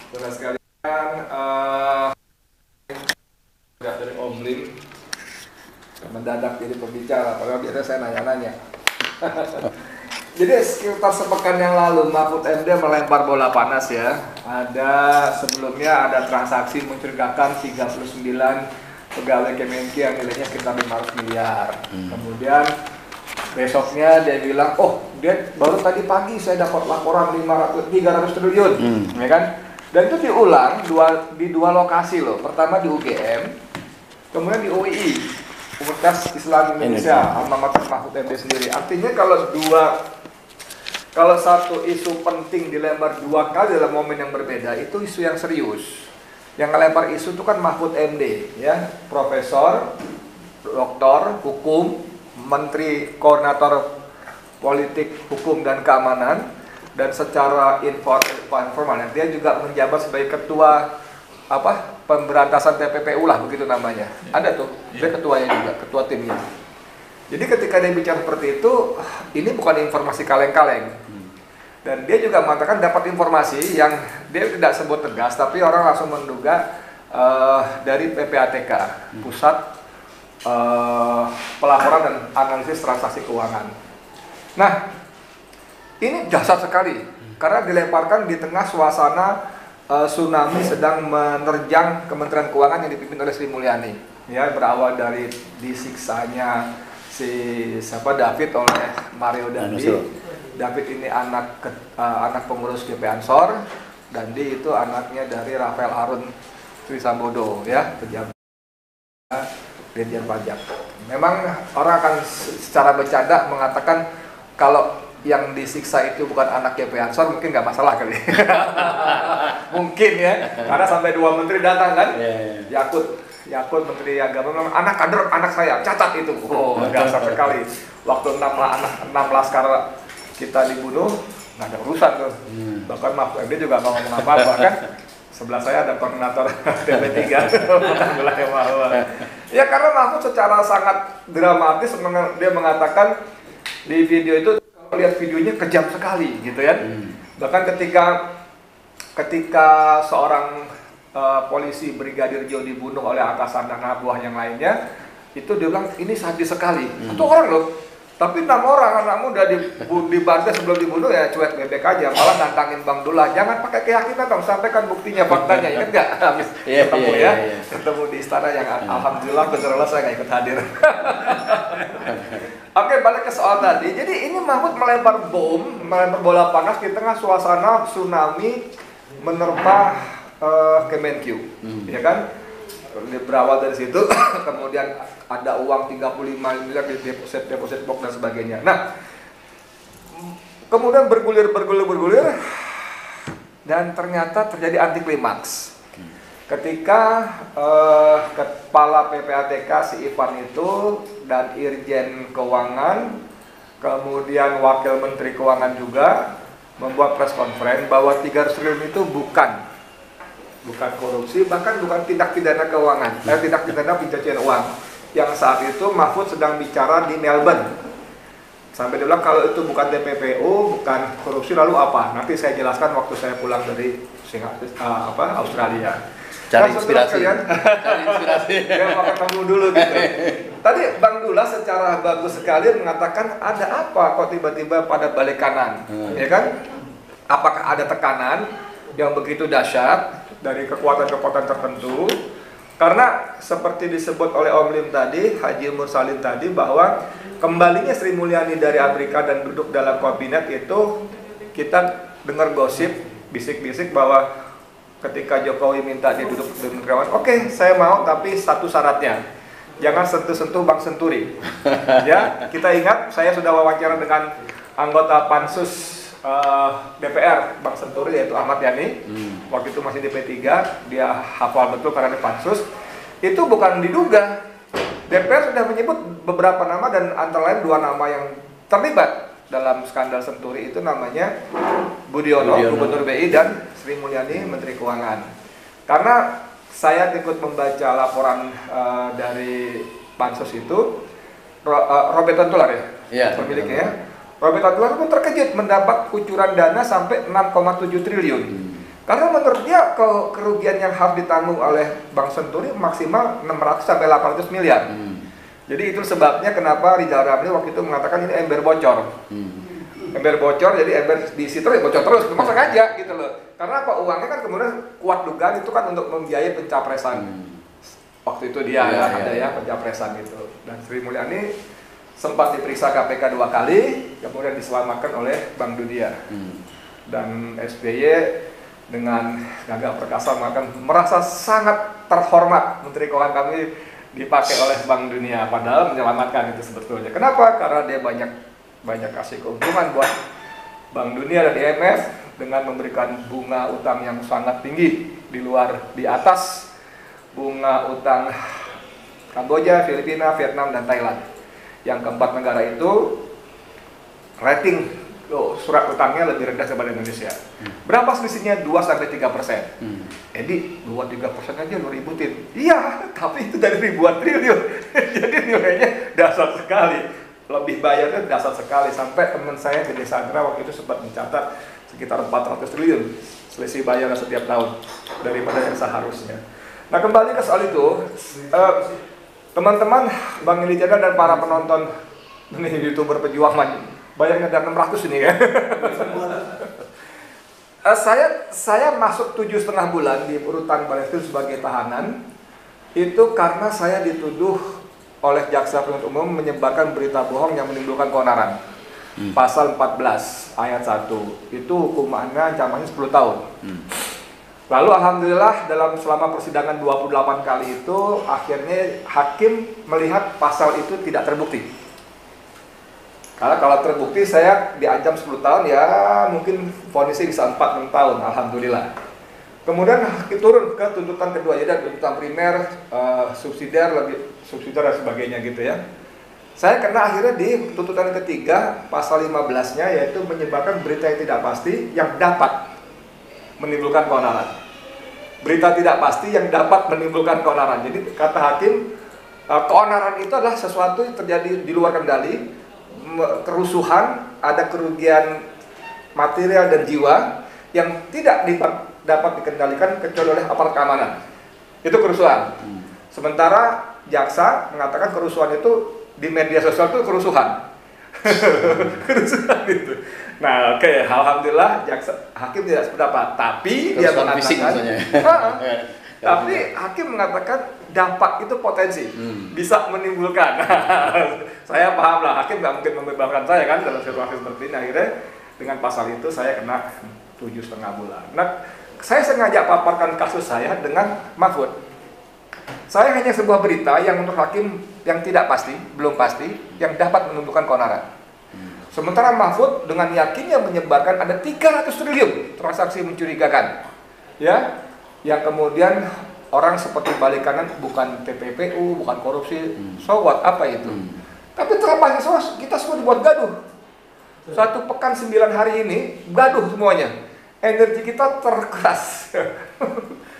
Saudara sekalian, dari Omlim mendadak jadi pembicara, padahal biasanya saya nanya-nanya. Jadi sekitar sepekan yang lalu Mahfud MD melempar bola panas ya. Sebelumnya ada transaksi mencurigakan 39 pegawai Kemenki yang nilainya sekitar 500 miliar. Kemudian besoknya dia bilang, oh dia baru tadi pagi saya dapat laporan 300 triliun, ya kan? Dan itu diulang di dua lokasi loh. Pertama di UGM, kemudian di UII, Universitas Islam Indonesia, alma mater Mahfud MD sendiri. Artinya kalau satu isu penting dilempar dua kali dalam momen yang berbeda, itu isu yang serius. Yang ngelempar isu itu kan Mahfud MD, ya, profesor, doktor, hukum, menteri koordinator politik, hukum dan keamanan, dan secara informal dia juga menjabat sebagai ketua pemberantasan TPPU lah, begitu namanya. Ada tuh, dia ketuanya juga, ketua timnya. Jadi ketika dia bicara seperti itu, ini bukan informasi kaleng-kaleng. Dan dia juga mengatakan dapat informasi yang dia tidak sebut tegas, tapi orang langsung menduga dari PPATK, Pusat Pelaporan dan Analisis Transaksi Keuangan. Nah, ini dahsyat sekali, karena dilemparkan di tengah suasana tsunami sedang menerjang Kementerian Keuangan yang dipimpin oleh Sri Mulyani. Ya, berawal dari disiksanya David oleh Mario Dandi. David ini anak pengurus GP Ansor, Dandi itu anaknya dari Rafael Harun Trisambodo, ya, pejabat Dirjen Pajak. Memang orang akan secara bercanda mengatakan kalau yang disiksa itu bukan anak GP Ansor, mungkin nggak masalah kali. Mungkin ya, karena sampai 2 menteri datang kan, Yakut Menteri Agama memang anak kader anak saya, catat itu. Oh, dasar sekali. Waktu 6 laskar kita dibunuh, nggak ada urusan tuh. Bahkan Mahfud MD juga nggak ngomong apa-apa kan. Sebelah saya ada koordinator TP3. Ya, karena Mahfud secara sangat dramatis dia mengatakan di video itu, kalau lihat videonya kejam sekali gitu ya. Bahkan ketika seorang polisi Brigadir Jo dibunuh oleh atasan dan anak buah yang lainnya, itu dia bilang ini sadis sekali. Satu orang loh, tapi 6 orang anak muda dibantai sebelum dibunuh, ya cuek bebek aja, malah nantangin Bang Dullah, jangan pakai keyakinan dong, sampaikan buktinya, faktanya. Ingat nggak habis ketemu di istana yang alhamdulillah kebetulan saya nggak ikut hadir. Oke, balik ke soal tadi. Jadi ini Mahfud melempar bola panas di tengah suasana tsunami menerpa Kemenq, ya kan? Berawal dari situ, kemudian ada uang 35 miliar di deposit box dan sebagainya. Nah, kemudian bergulir, dan ternyata terjadi anti klimaks. Ketika kepala PPATK si Ivan itu dan Irjen Keuangan, kemudian Wakil Menteri Keuangan juga membuat press conference bahwa 300 triliun itu bukan korupsi, bahkan bukan tindak pidana keuangan, tindak pidana pencucian uang. Yang saat itu Mahfud sedang bicara di Melbourne. Sampai dia bilang kalau itu bukan TPPU, bukan korupsi, lalu apa? Nanti saya jelaskan waktu saya pulang dari Australia. Cari inspirasi. Cari inspirasi. Ya, ketemu dulu gitu. Tadi Bang Dullah secara bagus sekali mengatakan ada apa kok tiba-tiba pada balik kanan, ya kan? Apakah ada tekanan yang begitu dahsyat dari kekuatan-kekuatan tertentu? Karena seperti disebut oleh Omlim tadi, Haji Mursalin tadi, bahwa kembalinya Sri Mulyani dari Amerika dan duduk dalam kabinet itu, kita dengar gosip, bisik-bisik bahwa ketika Jokowi minta dia duduk di Menteri, oke, saya mau, tapi satu syaratnya, jangan sentuh-sentuh Bang Senturi. Ya, kita ingat, saya sudah wawancara dengan anggota Pansus DPR Bang Senturi, yaitu Ahmad Yani. Waktu itu masih di P3, dia hafal betul karena di Pansus. Itu bukan diduga. DPR sudah menyebut beberapa nama, dan antara lain 2 nama yang terlibat dalam skandal Senturi itu namanya Budiono, Gubernur BI, dan Sri Mulyani, Menteri Keuangan. Karena saya ikut membaca laporan dari Pansus itu, Robert Tantular pemiliknya ya. Robert Tantular pun terkejut mendapat kucuran dana sampai 6,7 triliun. Karena menurut dia kerugian yang harus ditanggung oleh Bank Senturi maksimal 600 sampai 800 miliar. Jadi itu sebabnya kenapa Rizal Ramli waktu itu mengatakan ini ember bocor. Ember bocor, jadi ember diisi terus, bocor terus, memang sengaja gitu loh. Karena apa, uangnya kan kemudian kuat dugaan itu kan untuk membiayai pencapresan. Waktu itu dia ada ya pencapresan itu. Dan Sri Mulyani sempat diperiksa KPK 2 kali, kemudian diselamatkan oleh Bank Dunia. Dan SBY dengan gagah perkasa merasa sangat terhormat Menteri Keuangan kami dipakai oleh Bank Dunia, padahal menyelamatkan itu sebetulnya. Kenapa? Karena dia banyak kasih keuntungan buat Bank Dunia dan IMF dengan memberikan bunga utang yang sangat tinggi di atas bunga utang Kamboja, Filipina, Vietnam, dan Thailand. Yang keempat negara itu rating surat utangnya lebih rendah daripada Indonesia. Berapa selisihnya? 2-3%. Edi, 2-3% aja lo ributin. Iya, tapi itu dari ribuan triliun. Jadi nilainya dasar sekali. Lebih bayarnya dasar sekali. Sampai teman saya di Desa Sandra waktu itu sempat mencatat sekitar 400 triliun selisih bayar setiap tahun daripada yang seharusnya. Nah, kembali ke soal itu, teman-teman Bang Ili Janda dan para penonton ini YouTuber pejuang bayangnya ada 600 ini kan. Saya masuk 7,5 bulan di rutan Bareskrim sebagai tahanan itu karena saya dituduh oleh jaksa penuntut umum menyebarkan berita bohong yang menimbulkan keonaran. Pasal 14 ayat 1 itu hukumannya ancamannya 10 tahun. Lalu alhamdulillah selama persidangan 28 kali itu akhirnya hakim melihat pasal itu tidak terbukti. Karena kalau terbukti saya diancam 10 tahun ya mungkin vonisnya bisa 4-6 tahun, alhamdulillah. Kemudian turun ke tuntutan kedua, jadi tuntutan primer, subsidiar dan sebagainya gitu ya. Saya kena akhirnya di tuntutan ketiga pasal 15-nya yaitu menyebarkan berita yang tidak pasti yang dapat menimbulkan keonaran. Berita tidak pasti yang dapat menimbulkan keonaran. Jadi kata hakim, keonaran itu adalah sesuatu yang terjadi di luar kendali, kerusuhan, ada kerugian material dan jiwa yang tidak dapat dikendalikan kecuali oleh aparat keamanan. Itu kerusuhan. Sementara jaksa mengatakan kerusuhan itu di media sosial itu kerusuhan. Kerusuhan itu. Nah, oke, alhamdulillah hakim tidak sependapat, tapi dia mengatakan tapi hakim mengatakan dampak itu potensi bisa menimbulkan. Saya paham lah, hakim nggak mungkin membebaskan saya kan dalam situasi seperti ini. Akhirnya dengan pasal itu saya kena 7,5 bulan. Nah, saya sengaja paparkan kasus saya dengan Mahfud. Saya hanya sebuah berita yang menurut hakim yang tidak pasti, belum pasti, yang dapat menimbulkan keonaran. Sementara Mahfud dengan yakinnya menyebarkan ada 300 triliun transaksi mencurigakan. Ya, yang kemudian orang seperti balik kanan bukan TPPU, bukan korupsi, so what, apa itu? Tapi terapanya kita semua dibuat gaduh. 1 pekan 9 hari ini gaduh semuanya. Energi kita terkeras.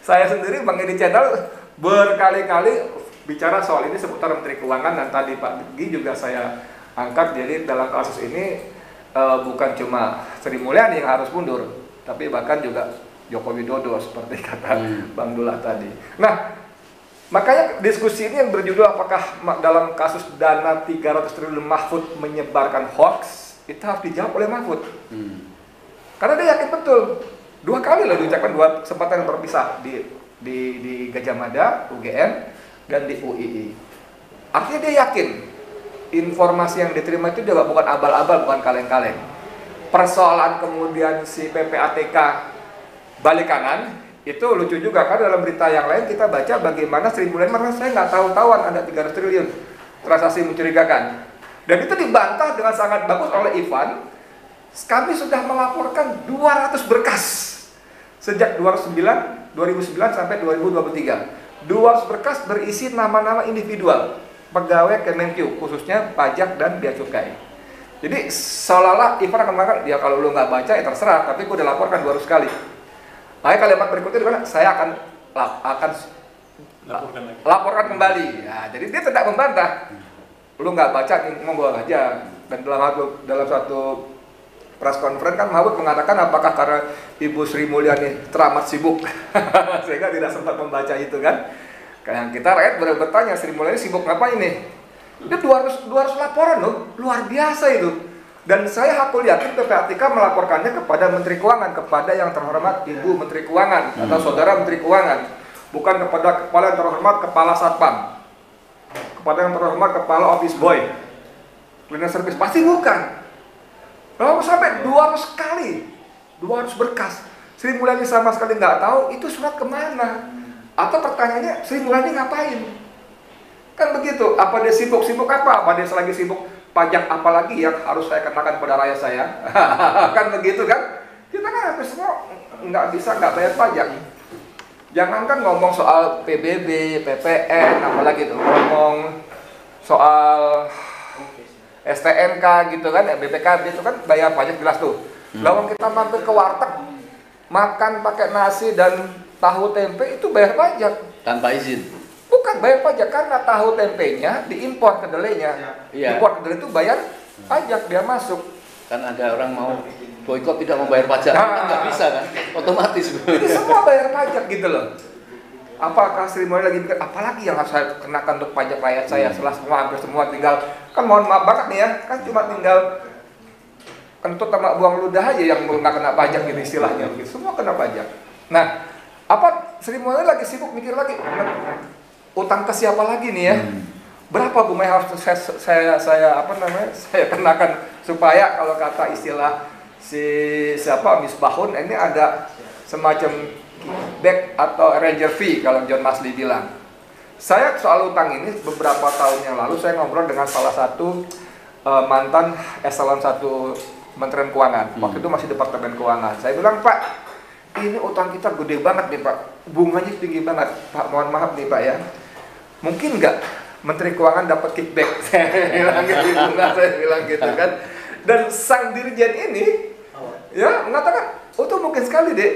Saya sendiri Bang Edi Channel berkali-kali bicara soal ini seputar Menteri Keuangan, dan tadi Pak Gi juga saya angkat. Jadi dalam kasus ini bukan cuma Sri Mulyani yang harus mundur, tapi bahkan juga Joko Widodo seperti kata Bang Dullah tadi. Nah, makanya diskusi ini yang berjudul apakah dalam kasus dana 300 triliun Mahfud menyebarkan hoax, itu harus dijawab oleh Mahfud. Karena dia yakin betul. 2 kali loh diucapkan 2 kesempatan yang berpisah di Gajah Mada, UGM, dan di UII. Artinya dia yakin informasi yang diterima itu juga bukan abal-abal, bukan kaleng-kaleng. Persoalan kemudian si PPATK balik kanan itu lucu juga, karena dalam berita yang lain kita baca bagaimana Sri Mulyani merasa saya nggak tahu-tahuan ada 300 triliun transaksi mencurigakan, dan itu dibantah dengan sangat bagus oleh Ivan. Kami sudah melaporkan 200 berkas sejak 2009 sampai 2023. 200 berkas berisi nama-nama individual pegawai Kemenkyu, khususnya pajak dan bea cukai. Jadi seolah-olah Ivan akan mengatakan, ya kalau lu nggak baca ya terserah, tapi gue udah laporkan 200 kali. Makanya kalimat berikutnya dimana saya akan laporkan kembali. Nah, jadi dia tidak membantah. Lu nggak baca, ngomong aja. Dan dalam satu press conference kan Mahfud mengatakan apakah karena Ibu Sri Mulyani teramat sibuk sehingga tidak sempat membaca itu kan. Kayak kita rakyat bertanya, Sri Mulyani sibuk ngapain nih? Dia 200 laporan loh, luar biasa itu. Dan saya hakul yakin PPATK melaporkannya kepada Menteri Keuangan, kepada yang terhormat Ibu Menteri Keuangan atau Saudara Menteri Keuangan, bukan kepada kepala yang terhormat Kepala Satpam, kepada yang terhormat Kepala Office Boy, Cleaner Service, pasti bukan. Lalu sampai 200 kali, 200 berkas. Sri Mulyani sama sekali nggak tahu itu surat kemana. Atau pertanyaannya, Sri Mulyani ngapain? Kan begitu, apa dia sibuk apa? Apa dia selagi sibuk pajak apalagi yang harus saya kenakan pada rakyat saya? Kan begitu kan? Kita kan habis semua nggak bayar pajak. Jangankan ngomong soal PBB, PPN, apalagi tuh ngomong soal STNK gitu kan, BPKB itu kan bayar pajak jelas tuh. Lalu kita mampir ke warteg, makan pakai nasi dan tahu tempe itu bayar pajak. Tanpa izin? Bukan bayar pajak, karena tahu tempenya diimpor kedelainya. Iya. Impor kedelai itu bayar pajak, dia masuk. Kan ada orang mau boikot tidak mau bayar pajak, kan nggak bisa kan, otomatis. Itu semua bayar pajak gitu loh. Apakah Sri Mulyani lagi mikir, apalagi yang harus saya kenakan untuk pajak rakyat saya setelah semua hampir semua tinggal, kan mohon maaf banget nih ya, kan cuma tinggal kentut sama buang ludah aja yang belum nggak kena pajak gitu istilahnya, gitu. Semua kena pajak. Nah, apa Sri Mulyani lagi sibuk mikir lagi, utang ke siapa lagi nih ya? Berapa bunga yang harus saya kenakan supaya kalau kata istilah siapa Misbahun ini ada semacam back atau ranger fee kalau John Masli bilang. Saya soal utang ini beberapa tahun yang lalu saya ngobrol dengan salah satu mantan eselon 1 Kementerian Keuangan. Waktu itu masih Departemen Keuangan. Saya bilang, Pak, ini utang kita gede banget nih Pak, bunganya tinggi banget. Pak, mohon maaf nih Pak ya, mungkin nggak Menteri Keuangan dapat kickback? Saya bilang gitu kan. Dan sang dirjen ini ya mengatakan, oh itu mungkin sekali deh.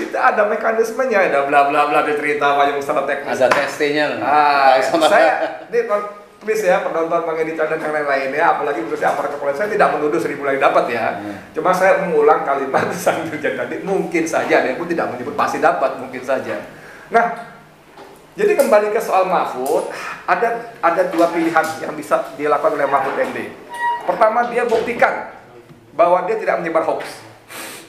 Kita ada mekanismenya, ada bla bla bla, dia cerita banyak secara teknis. Ada testingnya. Saya ini please ya penonton Bang Edi dan yang lain-lain ya, apalagi khususnya aparat kepolisian, saya tidak menuduh Sri Mulyani dapat ya. Cuma saya mengulang kalimat sang dirjen tadi, mungkin saja, dia pun tidak menyebut pasti dapat, mungkin saja. Nah, jadi kembali ke soal Mahfud, ada dua pilihan yang bisa dilakukan oleh Mahfud MD. Pertama, dia buktikan bahwa dia tidak menyebar hoax.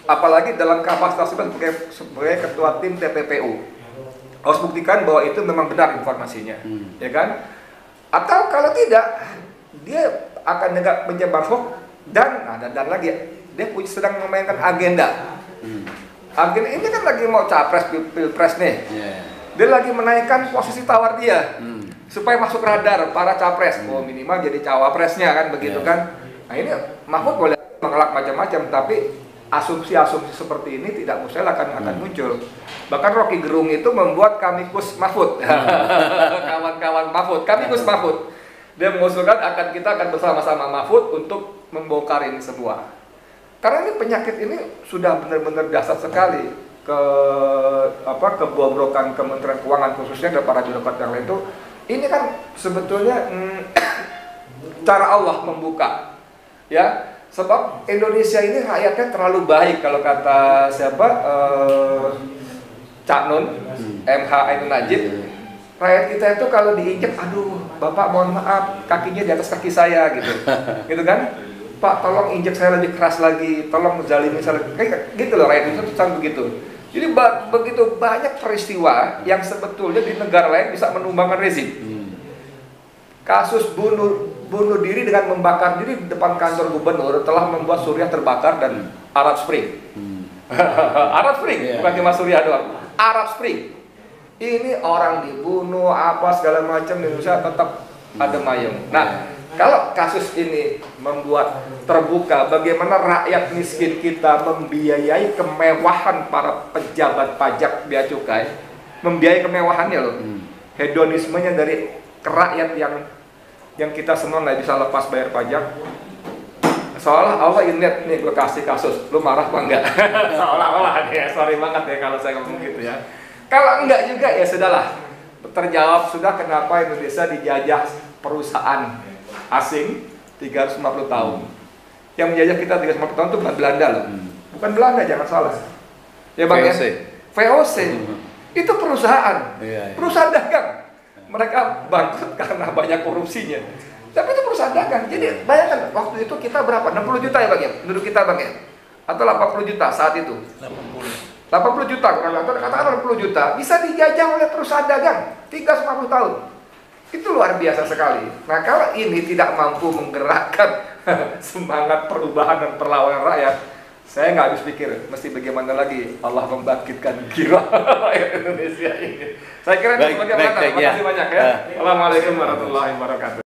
Apalagi dalam kapasitasnya sebagai ketua tim TPPU, harus buktikan bahwa itu memang benar informasinya, ya kan? Atau kalau tidak, dia akan menyebar hoax dan lagi dia sedang memainkan agenda. Agenda ini kan lagi mau capres pilpres nih, dia lagi menaikkan posisi tawar dia supaya masuk radar para capres, minimal jadi cawapresnya kan begitu kan? Nah ini Mahfud boleh mengelak macam-macam, tapi asumsi-asumsi seperti ini tidak mustahil akan muncul. Bahkan Rocky Gerung itu membuat Kamikus Mahfud, kawan-kawan Mahfud, Kamikus Mahfud. Dia mengusulkan kita akan bersama-sama Mahfud untuk membongkar ini semua. Karena ini penyakit ini sudah benar-benar dasar sekali kebobrokan Kementerian Keuangan khususnya dan para birokrat yang lain itu. Ini kan sebetulnya cara Allah membuka, ya. Sebab Indonesia ini rakyatnya terlalu baik, kalau kata siapa Cak Nun, MH Ainun Najib, rakyat kita itu kalau diinjek, aduh Bapak mohon maaf kakinya di atas kaki saya gitu, gitu kan? Pak tolong injek saya lebih keras lagi, tolong zalimi saya lebih, kayak gitu loh rakyat itu sangat begitu. Jadi begitu banyak peristiwa yang sebetulnya di negara lain bisa menumbangkan rezim. Kasus bunuh diri dengan membakar diri di depan kantor gubernur telah membuat Suriah terbakar dan Arab Spring. Arab Spring, bukan cuma Suriah doang. Arab Spring. Ini orang dibunuh apa segala macam di Indonesia tetap ada mayem. Nah, kalau kasus ini membuat terbuka bagaimana rakyat miskin kita membiayai kemewahan para pejabat pajak bea cukai, membiayai kemewahannya loh. Hedonismenya dari rakyat yang kita semua nggak bisa lepas bayar pajak. Seolah Allah ingat nih gue kasih kasus, lu marah apa enggak? Seolah-olah ya, sorry banget ya kalau saya ngomong gitu ya. Kalau enggak juga ya sudahlah, terjawab sudah kenapa Indonesia dijajah perusahaan asing 350 tahun. yang menjajah kita 350 tahun itu bukan Belanda loh. Bukan Belanda, jangan salah. Ya Bang VOC. ya? VOC. Itu perusahaan. Iya, iya. Perusahaan dagang. Mereka bangkrut karena banyak korupsinya. Tapi itu perusahaan dagang. Jadi bayangkan waktu itu kita berapa? 60 juta ya Bang ya? Penduduk kita Bang ya? Atau 80 juta saat itu? 80 juta, katakan 80 juta, bisa dijajah oleh perusahaan dagang 350 tahun. Itu luar biasa sekali. Nah kalau ini tidak mampu menggerakkan semangat perubahan dan perlawanan rakyat, saya nggak habis pikir, mesti bagaimana lagi Allah membangkitkan kira rakyat Indonesia ini. Saya kira itu bagaimana. Terima kasih banyak ya. Assalamualaikum warahmatullahi wabarakatuh.